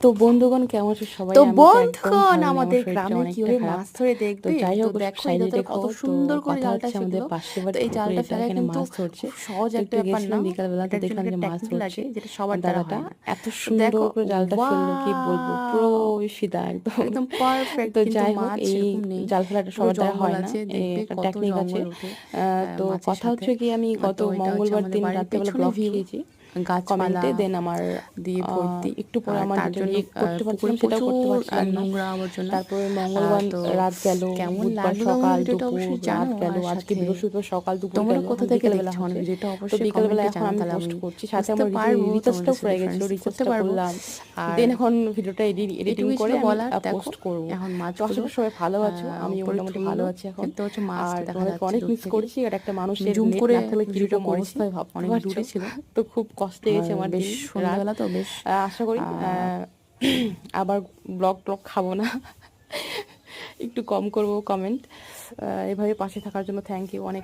তো বন্ধুগণ কেমন আছো সবাই? তো আমি তো একদম বন্ধুগণ, ভালো নেই, আমার আমাদের শরীরটা গ্রামে অনেকটা কিভাবে খারাপ। মাছ ধরে তো দেখবে? যাই তো হোক, দেখো সাইডে এটা রেখো। কত তো সুন্দর করে কথা জালটা হচ্ছে আমাদের ফেললো। পাশের তো বাড়ির এই পুকুরে, জালটা এটা ফেলা এখানে কিন্তু মাছ ধরছে। খুব সহজ তো একটা একটু ব্যাপার না। গেছিলাম বিকালবেলাতে, এটার জন্য দেখলাম একটা যে মাছ টেকনিক ধরছে লাগে, যেটা সবার দ্বারা দাদাটা। হয় না। এত তো সুন্দর দেখো, করে জালটা ফেললো, কি বলবো, পুরো ওয়াও, ফিদা একদম। একদম পারফেক্ট। তো কিন্তু যাই হোক, মাছ এই সেরকম নেই, জাল ফেলাটা পুরো সবার দ্বারা জঙ্গল হয় না, আছে, দেখবে একটা কত টেকনিক আছে। জঙ্গল ওঠে তো মাছের কথা সাথে। হচ্ছে কি, আমি গত তো এটা হচ্ছে মঙ্গলবার আমাদের দিন বাড়ির রাত্রেবেলা পেছনে ব্লগ ভিউ, দিয়েছি গাছপালা কমেন্টে। দেন আমার দিয়ে ভর্তি। একটু পরে আর আমার তার যেটা জন্য করতে পুকুরে পারছিলাম সেটাও করতে প্রচুর পারছিলাম না। নোংরা আবর্জনা। তারপরে মঙ্গলবার তো রাত গেল, কেমন বুধবার লাগলো আমার সকাল ভিডিওটা দুপুর অবশ্যই রাত জানো। গেল, আর আজকে সাথে বৃহস্পতিবার সকাল দুপুর তোমরা গেল, কোথা এখন থেকে বিকেলবেলা দেখছো আমার হচ্ছে। ভিডিওটা তো অবশ্যই বিকেলবেলা কমেন্টে এখন জানাও, আমি তাহলে পোস্ট আমি করছি, সাথে বুঝতে আমার পারবো তোমাদের রিচার্জটাও সাথে ফুরাই গেছিলো, ফ্রেন্ডশিপ করতে রিচার্জটা পারবো। করলাম। আর দেন এখন ভিডিওটা এডিটিং এটুকুই করে ছিল আমি বলার। দেখো পোস্ট করব। এখন তো মাছগুলো আশা করি সবাই ভালো আছো, আমি উপরে মোটামুটি ভালো তুললো। আছি এখন। দেখতে পাচ্ছ আর মাছটা দেখা তোমাদেরকে যাচ্ছে অনেক দূর মিস থেকে। করছি, আর একটা আমি মানুষের জুম নেট করে না থাকলে ভিডিওটা কীরকম করেছি, অবস্থায় ভাবতে অনেক পারছো। দূরে ছিল। তো খুব কষ্টে আর গেছে আমার বেশ দিন রাত। সন্ধ্যাবেলা তো বেশ আশা করি আহ, আবার ব্লগ টগ খাবো না, একটু কম করব কমেন্ট। এভাবে পাশে থাকার জন্য থ্যাংক ইউ, অনেক